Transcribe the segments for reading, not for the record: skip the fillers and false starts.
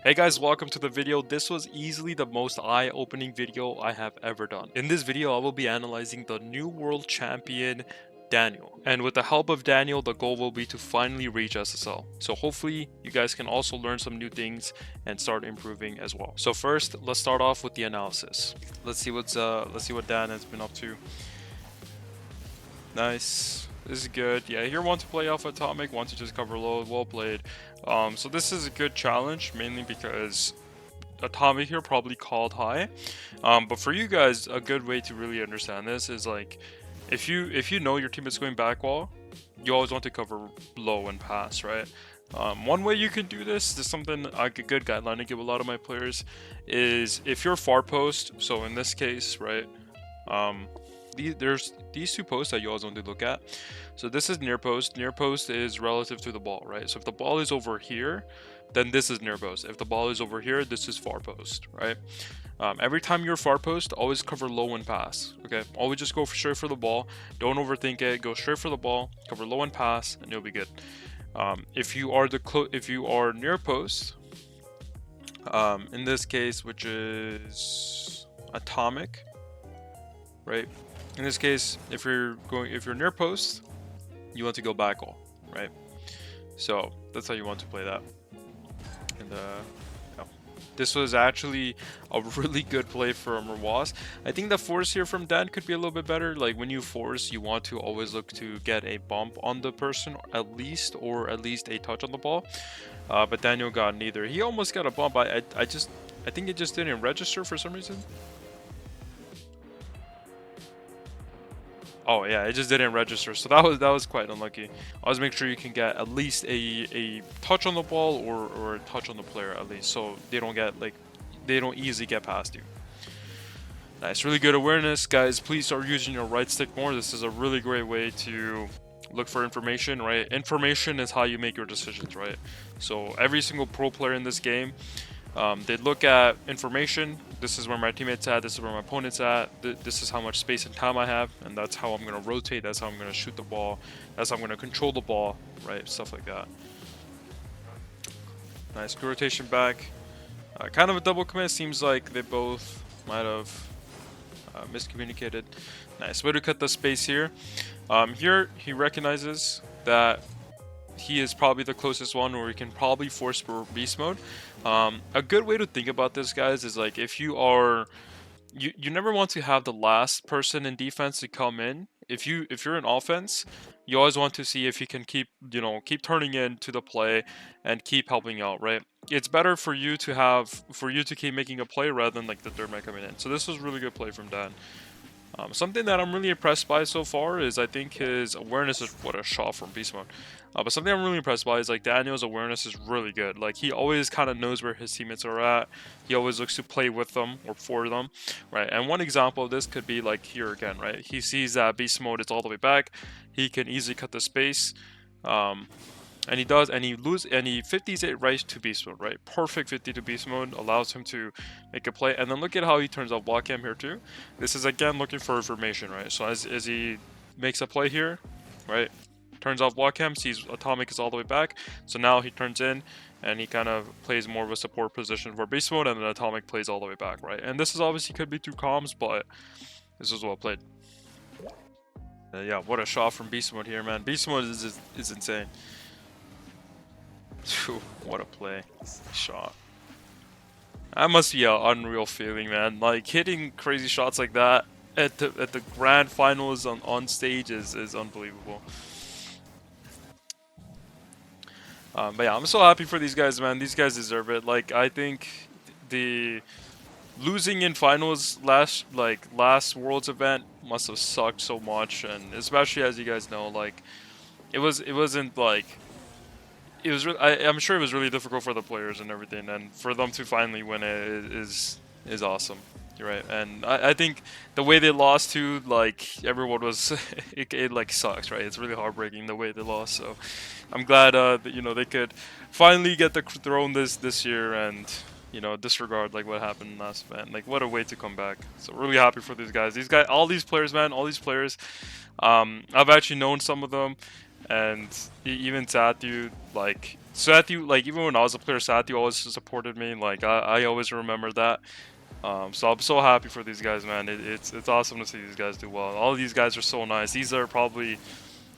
Hey guys, welcome to the video. This was easily the most eye-opening video I have ever done. In this video, I will be analyzing the new world champion, Daniel. And with the help of Daniel, the goal will be to finally reach SSL. So hopefully, you guys can also learn some new things and start improving as well. So first, let's start off with the analysis. Let's see what Dan has been up to. Nice. This is good. Yeah, here want to play off Atomic, want to just cover low, well played. So this is a good challenge, mainly because Atomic here probably called high. But for you guys, a good way to really understand this is like, if you know your team is going back wall, you always want to cover low and pass, right? One way you can do this is something a good guideline I give a lot of my players is if you're far post. So in this case, right? There's these two posts that you always want to look at. So this is near post. Near post is relative to the ball, right? So if the ball is over here, then this is near post. If the ball is over here, this is far post, right? Every time you're far post, always cover low and pass. Okay, always just go straight for the ball. Don't overthink it. Go straight for the ball. Cover low and pass, and you'll be good. If you are near post, in this case, which is Atomic, right? In this case, if you're near post, you want to go back all, right? So that's how you want to play that. And yeah. This was actually a really good play from Rawas. I think the force here from Dan could be a little bit better. Like when you force, you want to always look to get a bump on the person, or at least a touch on the ball. But Daniel got neither. He almost got a bump. I think it just didn't register for some reason. Oh yeah, it just didn't register, so that was quite unlucky. Always make sure you can get at least a touch on the ball or a touch on the player at least, so they don't easily get past you. Nice, really good awareness, guys. Please start using your right stick more. This is a really great way to look for information, right? Information is how you make your decisions, right? So every single pro player in this game, they look at information. This is where my teammate's at, this is where my opponent's at, this is how much space and time I have, and that's how I'm going to rotate, that's how I'm going to shoot the ball, that's how I'm going to control the ball, right? Stuff like that. Nice, good rotation back. Kind of a double commit, seems like they both might have miscommunicated. Nice, way to cut the space here. Here, he recognizes that he is probably the closest one where he can probably force for beast mode. A good way to think about this, guys, is like if you are you never want to have the last person in defense to come in. If you're in offense, you always want to see if you can keep turning into the play and keep helping out, right? It's better for you to keep making a play rather than like the third man coming in. So this was really good play from Dan. Something that I'm really impressed by so far is I think his awareness is what a shot from beast mode. But something I'm really impressed by is like Daniel's awareness is really good. Like he always kind of knows where his teammates are at. He always looks to play with them or for them, right? And one example of this could be like here again, right? He sees that beast mode is all the way back. He can easily cut the space. And he does, and he 50s it right to beast mode, right? Perfect 50 to beast mode, allows him to make a play. And then look at how he turns off block cam here too. This is again looking for information, right? So as he makes a play here, right? Turns off block cam, sees Atomic is all the way back. So now he turns in and he kind of plays more of a support position for beast mode, and then Atomic plays all the way back, right? And this is obviously could be through comms, but this is well played. Yeah, what a shot from beast mode here, man. Beast mode is insane. What a play. Shot. That must be an unreal feeling, man. Like hitting crazy shots like that at the grand finals on stage is unbelievable. But yeah, I'm so happy for these guys, man. These guys deserve it. Like I think the losing in finals last Worlds event must have sucked so much, and especially as you guys know, like wasn't like. I'm sure it was really difficult for the players and everything, and for them to finally win it is awesome. You're right, and I think the way they lost to, like, everyone was it like sucks, right? It's really heartbreaking the way they lost. So I'm glad that they could finally get the throne this year and disregard like what happened in the last event. Like what a way to come back. So really happy for these guys. All these players, man, all these players. I've actually known some of them. And even Sathu, like, Sathu, like even when I was a player, Sathu always supported me. Like I always remember that. So I'm so happy for these guys, man. It's awesome to see these guys do well. All of these guys are so nice. These are probably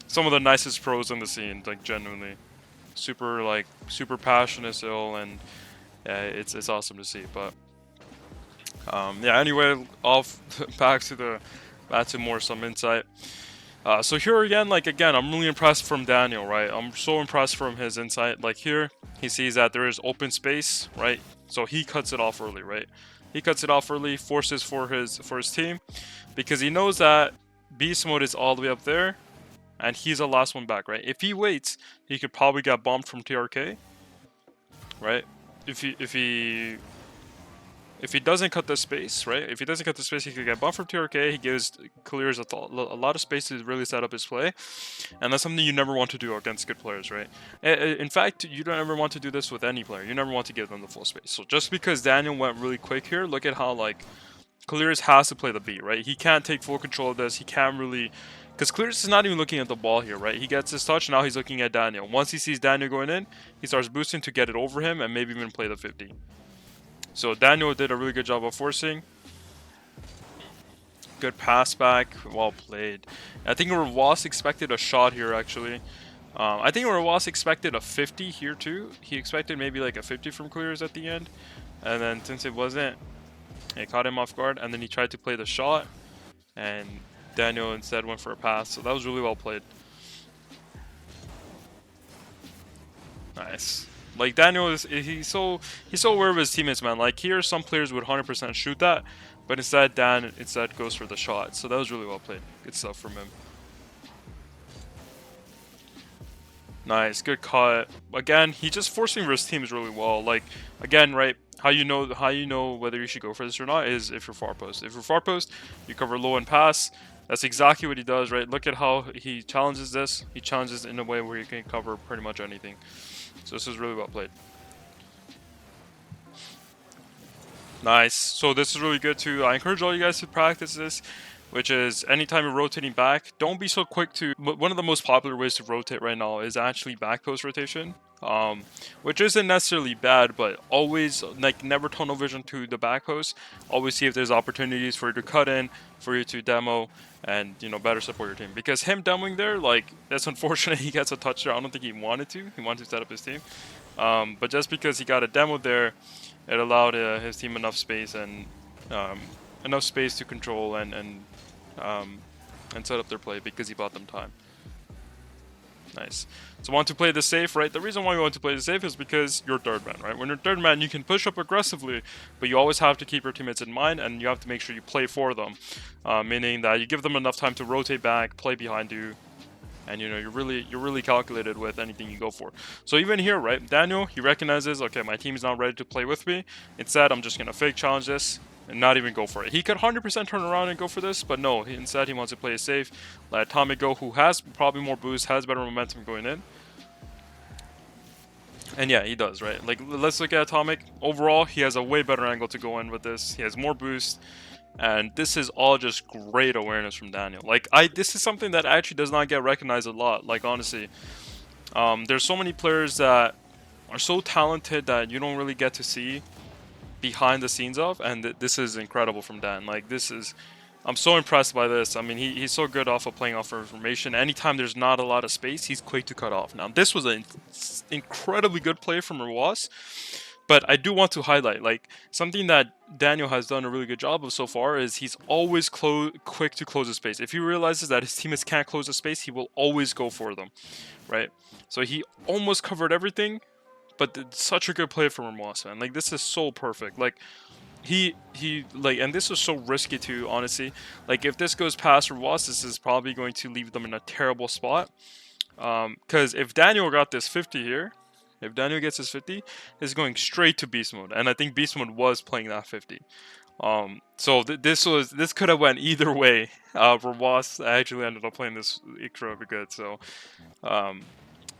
some of the nicest pros in the scene, like genuinely. Super passionate still, and yeah, it's awesome to see. But yeah, anyway, off back to more some insight. So here again, like again, I'm really impressed from Daniel, right? I'm so impressed from his insight. Like here, he sees that there is open space, right? So he cuts it off early, right? He cuts it off early, forces for his team, because he knows that beast mode is all the way up there, and he's the last one back, right? If he waits, he could probably get bombed from TRK, right? If he doesn't cut the space, right? If he doesn't cut the space, he could get bumped from TRK. He gives clears a lot of space to really set up his play, and that's something you never want to do against good players, right? In fact, you don't ever want to do this with any player. You never want to give them the full space. So just because Daniel went really quick here, look at how like Clears has to play the beat, right? He can't take full control of this. He can't really, because Clears is not even looking at the ball here, right? He gets his touch, now he's looking at Daniel. Once he sees Daniel going in, he starts boosting to get it over him and maybe even play the 50. So Daniel did a really good job of forcing. Good pass back, well played. I think Rawas expected a shot here actually. I think Rawas expected a 50 here too. He expected maybe like a 50 from Clears at the end. And then since it wasn't, it caught him off guard and then he tried to play the shot. And Daniel instead went for a pass. So that was really well played. Nice. Like Daniel he's so aware of his teammates, man. Like here, some players would 100% shoot that, but instead Dan goes for the shot. So that was really well played. Good stuff from him. Nice, good cut. Again, he just forcing for his teams really well. Like again, right? How you know whether you should go for this or not is if you're far post. If you're far post, you cover low and pass. That's exactly what he does, right? Look at how he challenges this. He challenges in a way where he can cover pretty much anything. So this is really well played. Nice. So this is really good too. I encourage all you guys to practice this, which is anytime you're rotating back, don't be so quick to... One of the most popular ways to rotate right now is actually back post rotation, which isn't necessarily bad, but always, like, never tunnel vision to the back post. Always see if there's opportunities for you to cut in, for you to demo, and, you know, better support your team. Because him demoing there, like, that's unfortunate. He gets a touch there. I don't think he wanted to. He wanted to set up his team. But just because he got a demo there, it allowed his team enough space and to control and set up their play because he bought them time. Nice. So want to play this safe, right? The reason why we want to play this safe is because you're third man, right? When you're third man, you can push up aggressively, but you always have to keep your teammates in mind, and you have to make sure you play for them, meaning that you give them enough time to rotate back, play behind you, and you know you're really calculated with anything you go for. So even here, right, Daniel, he recognizes, okay, my team is not ready to play with me. Instead, I'm just gonna fake challenge this and not even go for it. He could 100% turn around and go for this, but no, instead he wants to play it safe. Let Atomic go, who has probably more boost, has better momentum going in. And yeah, he does, right? Like, let's look at Atomic. Overall, he has a way better angle to go in with this. He has more boost. And this is all just great awareness from Daniel. Like, this is something that actually does not get recognized a lot. Like, honestly, there's so many players that are so talented that you don't really get to see behind the scenes of, and this is incredible from Dan. Like, I'm so impressed by this. I mean, he's so good off of playing off of information. Anytime there's not a lot of space, he's quick to cut off. Now, this was an incredibly good play from Rawas, but I do want to highlight, like, something that Daniel has done a really good job of so far is he's always quick to close the space. If he realizes that his teammates can't close the space, he will always go for them, right? So he almost covered everything, but such a good play from Rawas, man. Like, this is so perfect. Like, he like, and this was so risky too, honestly. Like, if this goes past Rawas, this is probably going to leave them in a terrible spot. Because if Daniel got this 50 here, if Daniel gets his 50, it's going straight to Beast Mode. And I think Beast Mode was playing that 50. So this could have went either way. Rawas actually ended up playing this incredibly good. So,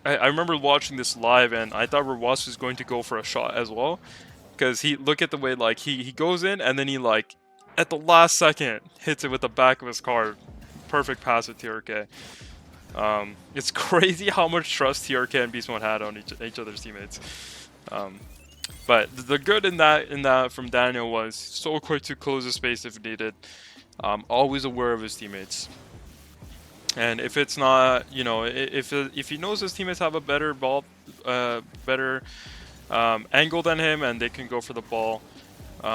I remember watching this live, and I thought Rawas was going to go for a shot as well, because look at the way, like, he goes in and then he, like, at the last second hits it with the back of his card. Perfect pass with TRK. It's crazy how much trust TRK and Beast Mode had on each other's teammates. But the good in that from Daniel was so quick to close the space if needed. Always aware of his teammates. And if it's not, you know, if he knows his teammates have a better ball, better angle than him, and they can go for the ball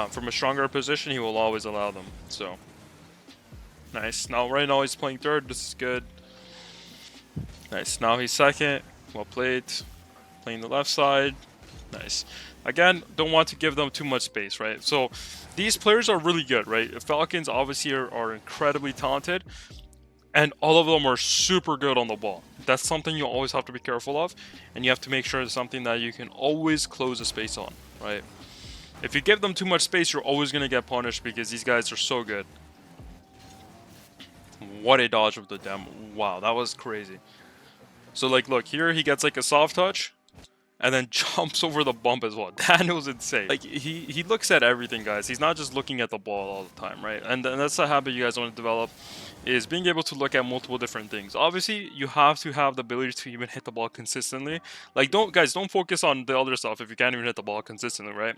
from a stronger position, he will always allow them. So nice. Now right now he's playing third. This is good. Nice. Now he's second. Well played. Playing the left side. Nice. Again, don't want to give them too much space, right? So these players are really good, right? Falcons obviously are incredibly talented, and all of them are super good on the ball. That's something you always have to be careful of, and you have to make sure it's something that you can always close a space on, right? If you give them too much space, you're always going to get punished because these guys are so good. What a dodge with the demo. Wow, that was crazy. So like, look, here he gets like a soft touch, and then jumps over the bump as well. Daniel's insane. Like, he looks at everything, guys. He's not just looking at the ball all the time, right? And that's a habit you guys want to develop, is being able to look at multiple different things. Obviously, you have to have the ability to even hit the ball consistently. Like, don't focus on the other stuff if you can't even hit the ball consistently, right?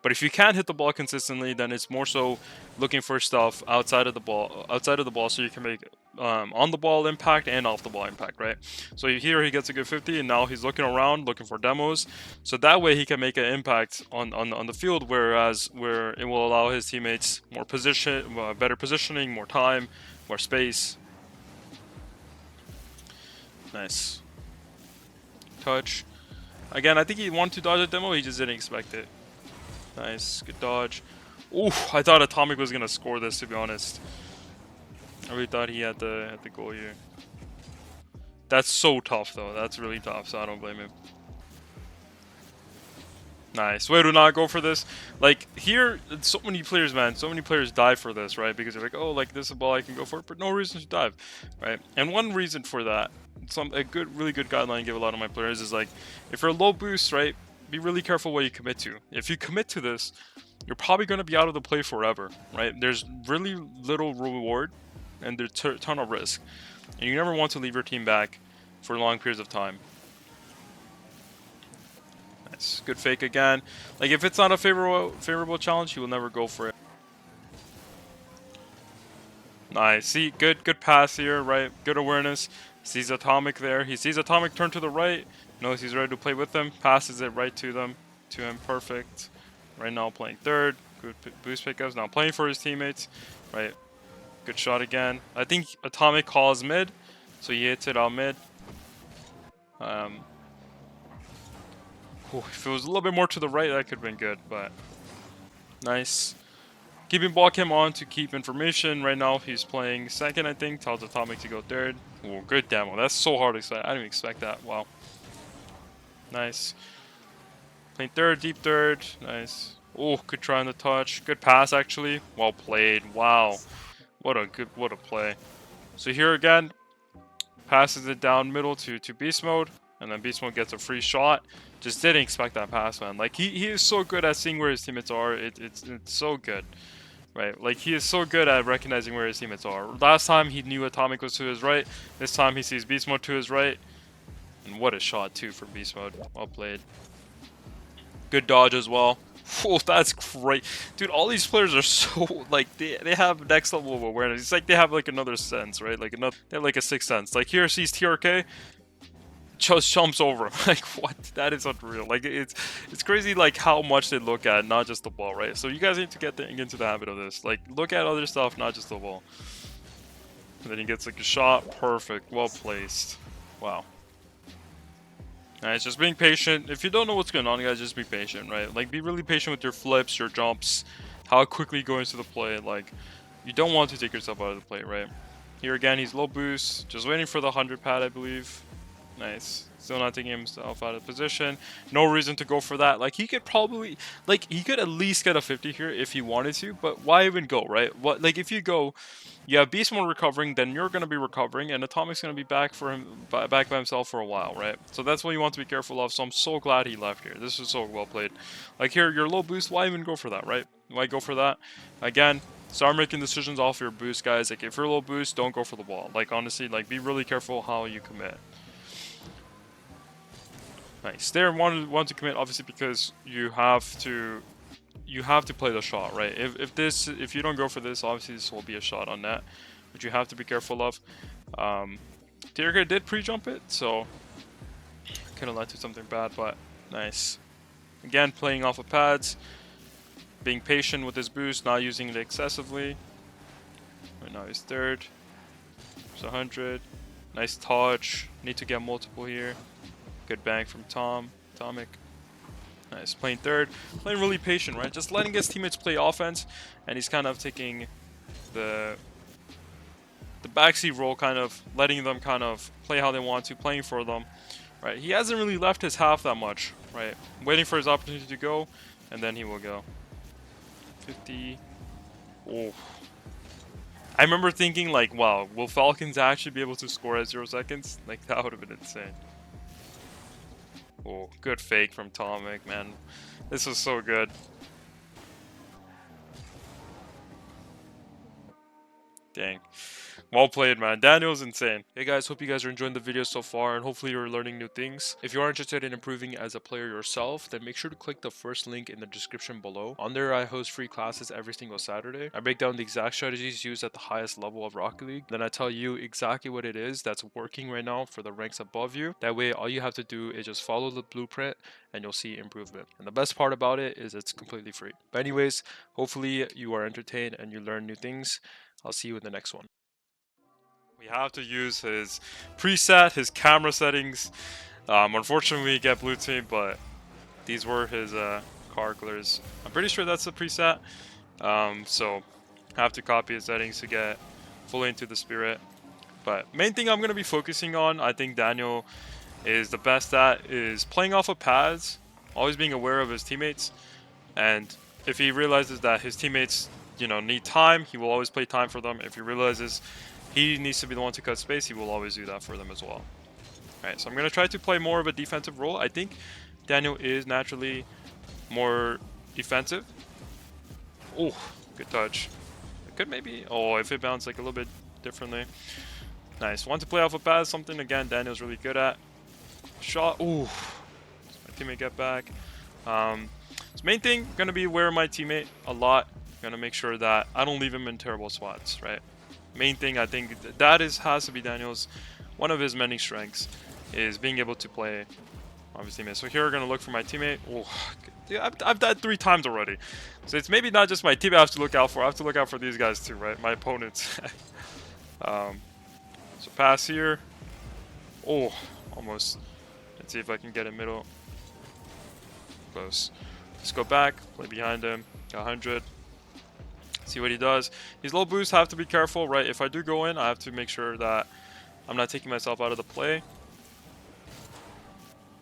But if you can't hit the ball consistently, then it's more so looking for stuff outside of the ball, so you can make on the ball impact and off the ball impact, right? So here he gets a good 50, and now he's looking around, looking for demos, so that way he can make an impact on the field, where it will allow his teammates more better positioning, more time, more space. Nice. Touch. Again, I think he wanted to dodge a demo, he just didn't expect it. Nice, good dodge. Ooh, I thought Atomic was gonna score this, to be honest. I really thought he had the goal here. That's so tough, though. That's really tough, so I don't blame him. Nice. Way to not go for this. Like, here, so many players, man. So many players dive for this, right? Because they're like, oh, like, this is a ball I can go for, but no reason to dive, right? And one reason for that, really good guideline I give a lot of my players is, like, if you're a low boost, right, be really careful what you commit to. If you commit to this, you're probably going to be out of the play forever, right? There's really little reward, and there's a ton of risk. And you never want to leave your team back for long periods of time. Nice. Good fake again. Like, if it's not a favorable challenge, he will never go for it. Nice. See, good pass here, right? Good awareness. Sees Atomic there. He sees Atomic turn to the right. Knows he's ready to play with them. Passes it right to him. Perfect. Right now playing third. Good boost pickups. Now playing for his teammates. Right. Good shot again. I think Atomic calls mid, so he hits it out mid. If it was a little bit more to the right, that could have been good, but nice. Keeping ball cam on to keep information. Right now, he's playing second, I think. Tells Atomic to go third. Ooh, good demo. That's so hard to expect. I didn't expect that. Wow. Nice. Playing third, deep third. Nice. Oh, good try on the touch. Good pass, actually. Well played. Wow. What a play. So here again, passes it down middle to Beast Mode, and then Beast Mode gets a free shot. Just didn't expect that pass, man. Like, he is so good at seeing where his teammates are. It's so good, right? Like, he is so good at recognizing where his teammates are. Last time he knew Atomic was to his right. This time he sees Beast Mode to his right. And what a shot too for Beast Mode. Well played. Good dodge as well. Oh, that's great. Dude, all these players are so, like, they have next level of awareness. It's like they have, like, another sense, right? Like, they have, like, a sixth sense. Like, here sees TRK, just jumps over him. Like, what? That is unreal. Like, it's crazy, like, how much they look at, not just the ball, right? So you guys need to get into the habit of this. Like, look at other stuff, not just the ball. And then he gets, like, a shot. Perfect. Well placed. Wow. Alright, just being patient. If you don't know what's going on, guys, just be patient, right? Like, be really patient with your flips, your jumps, how quickly you go into the play. Like, you don't want to take yourself out of the play, right? Here again, he's low boost, just waiting for the 100 pad, I believe. Nice. Still not taking himself out of position. No reason to go for that. Like, he could probably, like, he could at least get a 50 here if he wanted to, but why even go, right? What, like, if you go, you have Beast Mode recovering, then you're going to be recovering, and Atomic's going to be back by himself for a while, right? So that's what you want to be careful of, so I'm so glad he left here. This is so well played. Like, here, your low boost, why even go for that, right? Why go for that? Again, Start making decisions off your boost, guys. Like if you're low boost, don't go for the wall. Like honestly, like be really careful how you commit. Nice. There, want to commit obviously because you have to play the shot, right? If you don't go for this, obviously this will be a shot on net, which you have to be careful of. Tierker did pre-jump it, so could have led to something bad, but nice. Again, playing off of pads, being patient with his boost, not using it excessively. Right now he's third. It's 100. Nice touch. Need to get multiple here. Good bang from Tomic. Nice, playing third. Playing really patient, right? Just letting his teammates play offense, and he's kind of taking the backseat role, kind of letting them kind of play how they want to, playing for them, right? He hasn't really left his half that much, right? Waiting for his opportunity to go, and then he will go. 50. Oh. I remember thinking like, wow, will Falcons actually be able to score at 0 seconds? Like that would have been insane. Oh, good fake from Tomic, man. This was so good. Dang. Well played, man. Daniel's insane. Hey guys, hope you guys are enjoying the video so far and hopefully you're learning new things. If you are interested in improving as a player yourself, then make sure to click the first link in the description below. On there, I host free classes every single Saturday. I break down the exact strategies used at the highest level of Rocket League. Then I tell you exactly what it is that's working right now for the ranks above you. That way, all you have to do is just follow the blueprint and you'll see improvement. And the best part about it is it's completely free. But anyways, hopefully you are entertained and you learn new things. I'll see you in the next one. We have to use his preset, his camera settings. Unfortunately, we get blue team, but these were his car colors. I'm pretty sure that's the preset. So have to copy his settings to get fully into the spirit. But main thing I'm going to be focusing on, I think Daniel is the best at, is playing off of pads, always being aware of his teammates. And if he realizes that his teammates, need time, he will always play time for them. If he realizes he needs to be the one to cut space, he will always do that for them as well. Alright, so I'm going to try to play more of a defensive role. I think Daniel is naturally more defensive. Oh, good touch. It could maybe... Oh, if it bounced like a little bit differently. Nice. Want to play off a pass, something again Daniel's really good at. Shot. Ooh. My teammate get back. So main thing, going to be aware of my teammate a lot. Going to make sure that I don't leave him in terrible spots, right? Main thing I think that has to be Daniel's one of his many strengths is being able to play obviously teammates. So here we're gonna look for my teammate. Oh, dude, I've died 3 times already. So it's maybe not just my teammate I have to look out for. I have to look out for these guys too, right? My opponents. So pass here. Oh, almost. Let's see if I can get in middle. Close. Let's go back. Play behind him. Got 100. See what he does. These low boosts have to be careful, right? If I do go in, I have to make sure that I'm not taking myself out of the play.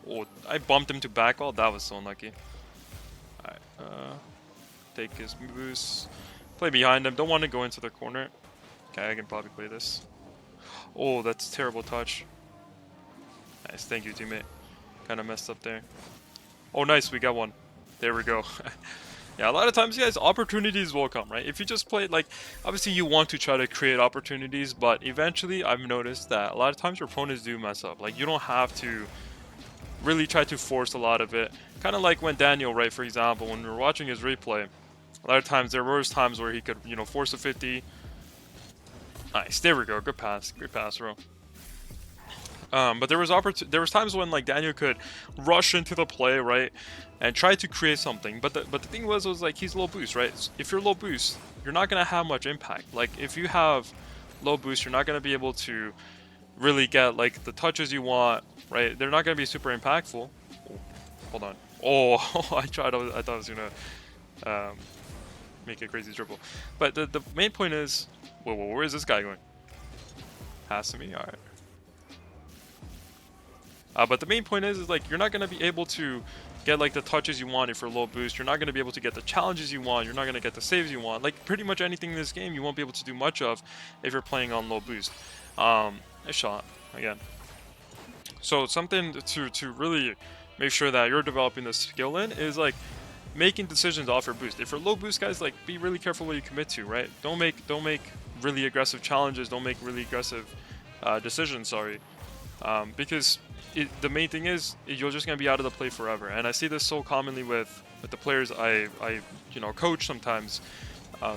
Oh, I bumped him to back all. That was so unlucky. Alright, take his boost. Play behind him. Don't want to go into the corner. Okay, I can probably play this. Oh, that's a terrible touch. Nice, thank you, teammate. Kind of messed up there. Oh, nice, we got one. There we go. Yeah, a lot of times, guys, opportunities will come, right? If you just play, like, obviously you want to try to create opportunities, but eventually I've noticed that a lot of times your opponents do mess up. Like, you don't have to really try to force a lot of it. Kind of like when Daniel, right, for example, when we were watching his replay, a lot of times there were times where he could, force a 50. Nice, there we go, good pass, great pass, bro. But there was times when like Daniel could rush into the play, right, and try to create something. But the thing was like he's low boost, right? If you're low boost, you're not gonna have much impact. Like if you have low boost, you're not gonna be able to really get like the touches you want, right? They're not gonna be super impactful. Oh, hold on. Oh, I thought I was gonna make a crazy dribble. But the main point is, whoa, where is this guy going? Pass to me, all right. But the main point is like you're not going to be able to get like the touches you want if you're low boost. You're not going to be able to get the challenges you want. You're not going to get the saves you want. Like pretty much anything in this game you won't be able to do much of if you're playing on low boost. A shot again. So something to really make sure that you're developing the skill in is like making decisions off your boost. If you're low boost, guys, like be really careful what you commit to, right? Don't make really aggressive challenges. Don't make really aggressive decisions. Sorry, because the main thing is you're just gonna be out of the play forever. And I see this so commonly with the players I coach sometimes,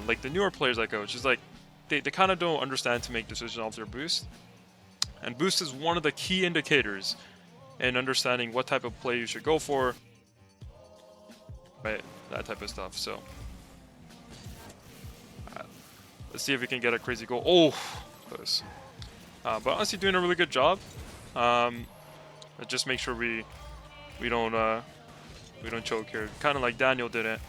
like the newer players I coach. Is like they kind of don't understand to make decisions off their boost, and boost is one of the key indicators in understanding what type of play you should go for. Right, that type of stuff. So let's see if we can get a crazy goal. Oh, close. But honestly, doing a really good job. Just make sure we don't choke here. Kind of like Daniel did it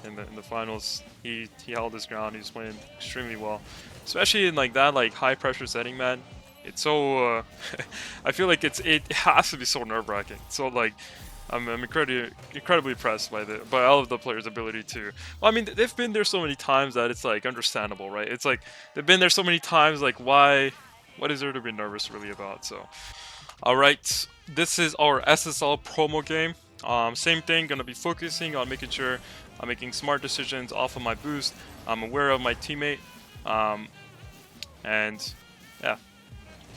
in the finals. He held his ground. He was playing extremely well, especially in like that high pressure setting, man. It's so I feel like it has to be so nerve-wracking. So like I'm incredibly impressed by all of the players' ability to. Well, I mean, they've been there so many times that it's like understandable, right? It's like they've been there so many times. Like, why? What is there to be nervous really about? So, all right, this is our SSL promo game. Same thing. Gonna be focusing on making sure I'm making smart decisions off of my boost. I'm aware of my teammate, and yeah,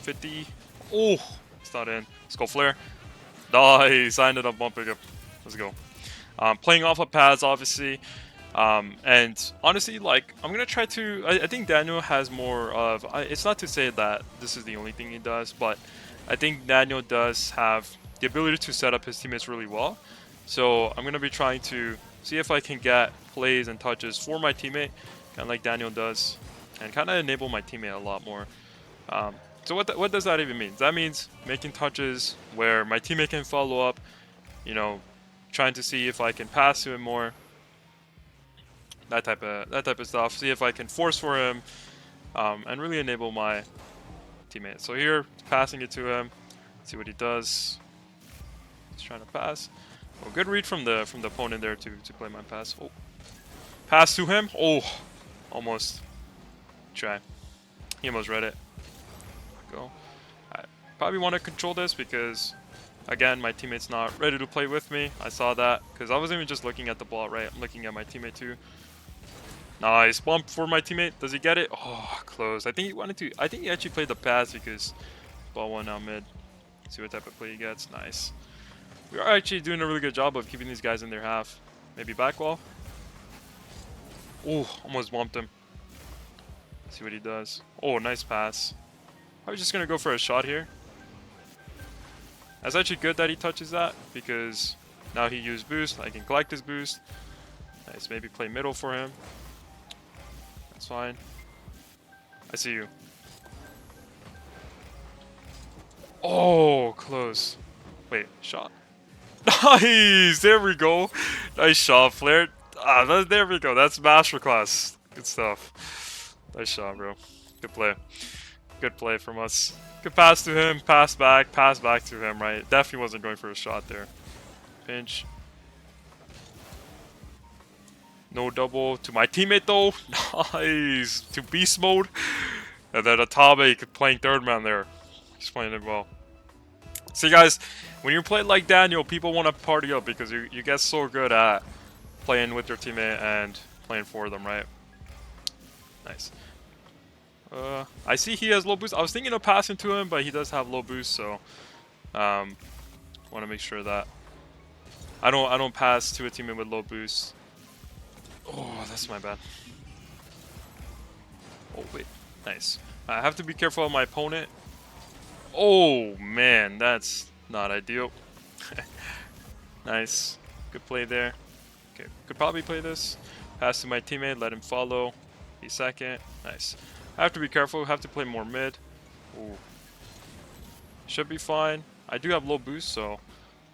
50. Oh, it's not in. Let's go flare. Nice, I ended up bumping up. Let's go. Playing off of pads, obviously. And honestly, like, I'm going to try to... I think Daniel has more of... it's not to say that this is the only thing he does, but I think Daniel does have the ability to set up his teammates really well. So I'm going to be trying to see if I can get plays and touches for my teammate, kind of like Daniel does, and kind of enable my teammate a lot more. So what does that even mean? That means making touches where my teammate can follow up, trying to see if I can pass to him more. That type of stuff. See if I can force for him, and really enable my teammate. So here, passing it to him. See what he does. He's trying to pass. Oh, good read from the opponent there to play my pass. Oh, pass to him. Oh, almost. Try. He almost read it. Go. I probably want to control this because, again, my teammate's not ready to play with me. I saw that because I wasn't even just looking at the ball, right? I'm looking at my teammate too. Nice bump for my teammate. Does he get it? Oh, close. I think he actually played the pass because ball went out mid. See what type of play he gets. Nice. We are actually doing a really good job of keeping these guys in their half. Maybe back wall. Oh, almost bumped him. See what he does. Oh, nice pass. I was just going to go for a shot here. That's actually good that he touches that because now he used boost. I can collect his boost. Nice. Maybe play middle for him. That's fine. I see you. Oh, close. Wait, shot. Nice! There we go. Nice shot, Flare. There we go. That's masterclass. Good stuff. Nice shot, bro. Good play. Good play from us. Good pass to him, pass back to him, right? Definitely wasn't going for a shot there. Pinch. No double to my teammate though. Nice. To beast mode. And then Atomic playing third man there. He's playing it well. See guys, when you play like Daniel, people want to party up because you get so good at playing with your teammate and playing for them, right? Nice. I see he has low boost. I was thinking of passing to him, but he does have low boost, so want to make sure that I don't pass to a teammate with low boost. Oh, that's my bad. Oh wait, nice. I have to be careful of my opponent. Oh man, that's not ideal. Nice, good play there. Okay, could probably play this. Pass to my teammate, let him follow. He's second. Nice. I have to be careful. Have to play more mid. Ooh. Should be fine. I do have low boost, so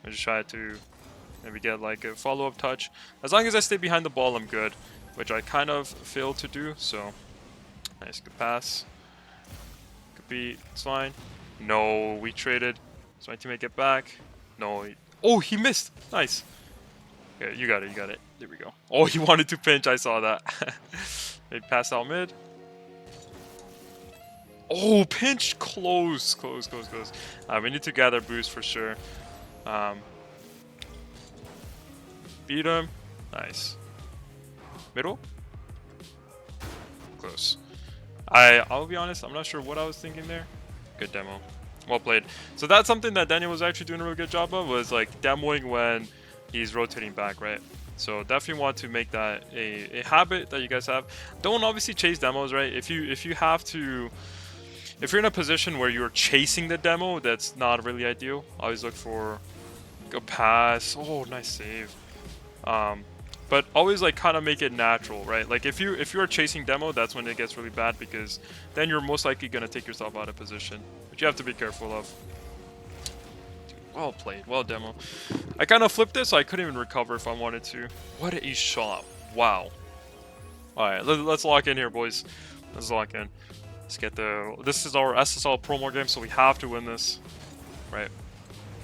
I just try to maybe get like a follow-up touch. As long as I stay behind the ball, I'm good, which I kind of failed to do. So nice, good pass. Could be. It's fine. No, we traded. So my teammate get back. No. Oh, he missed. Nice. Okay, you got it. You got it. There we go. Oh, he wanted to pinch. I saw that. Maybe pass out mid. Oh, pinch close. Close. We need to gather boost for sure. Beat him. Nice. Middle? Close. I'll be honest, I'm not sure what I was thinking there. Good demo. Well played. So that's something that Daniel was actually doing a really good job of, was like demoing when he's rotating back, right? So definitely want to make that a habit that you guys have. Don't obviously chase demos, right? If you have to, if you're in a position where you're chasing the demo, that's not really ideal. Always look for a pass. Oh, nice save. But always like kind of make it natural, right? Like if you're chasing demo, that's when it gets really bad, because then you're most likely gonna take yourself out of position, which you have to be careful of. Well played, well demo. I kind of flipped this, so I couldn't even recover if I wanted to. What a shot! Wow. All right, let's lock in here, boys. Let's lock in. Let's get the. This is our SSL promo game, so we have to win this. Right.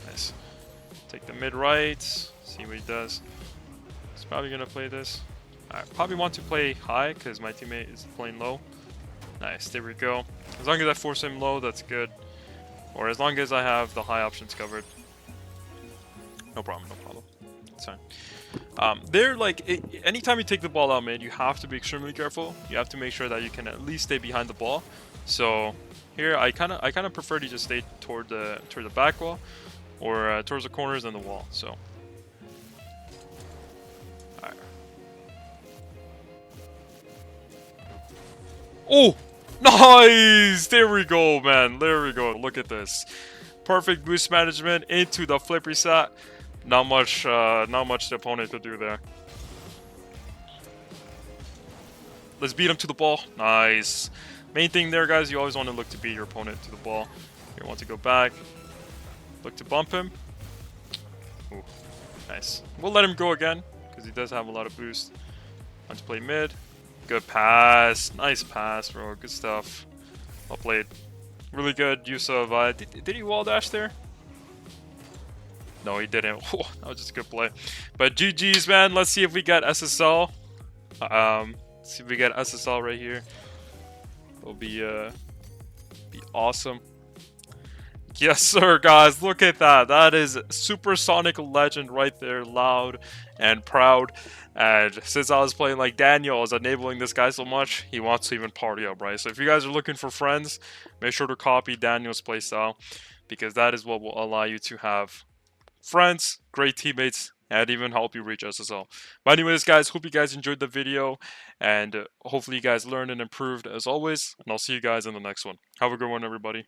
Nice. Take the mid right. See what he does. He's probably gonna play this. I probably want to play high because my teammate is playing low. Nice. There we go. As long as I force him low, that's good. Or as long as I have the high options covered. No problem, no problem. It's fine. They're like, anytime you take the ball out mid, you have to be extremely careful. You have to make sure that you can at least stay behind the ball. So here, I kind of prefer to just stay toward the back wall, or towards the corners and the wall. So, alright. Oh, nice! There we go, man. There we go. Look at this. Perfect boost management into the flip reset. Not much the opponent could do there. Let's beat him to the ball. Nice. Main thing there, guys, you always want to look to beat your opponent to the ball. You want to go back. Look to bump him. Ooh, nice. We'll let him go again, because he does have a lot of boost. Want to play mid. Good pass. Nice pass, bro. Good stuff. Well played. Really good use of... did he wall dash there? No, he didn't. That was just a good play. But GG's, man. Let's see if we get SSL. See if we get SSL right here. It'll be awesome. Yes, sir, guys. Look at that. That is Supersonic Legend right there. Loud and proud. And since I was playing like Daniel, I was enabling this guy so much, he wants to even party up, right? So if you guys are looking for friends, make sure to copy Daniel's playstyle, because that is what will allow you to have friends, great teammates, and even help you reach SSL. But anyways, guys, hope you guys enjoyed the video, and hopefully you guys learned and improved as always, and I'll see you guys in the next one. Have a good one, everybody.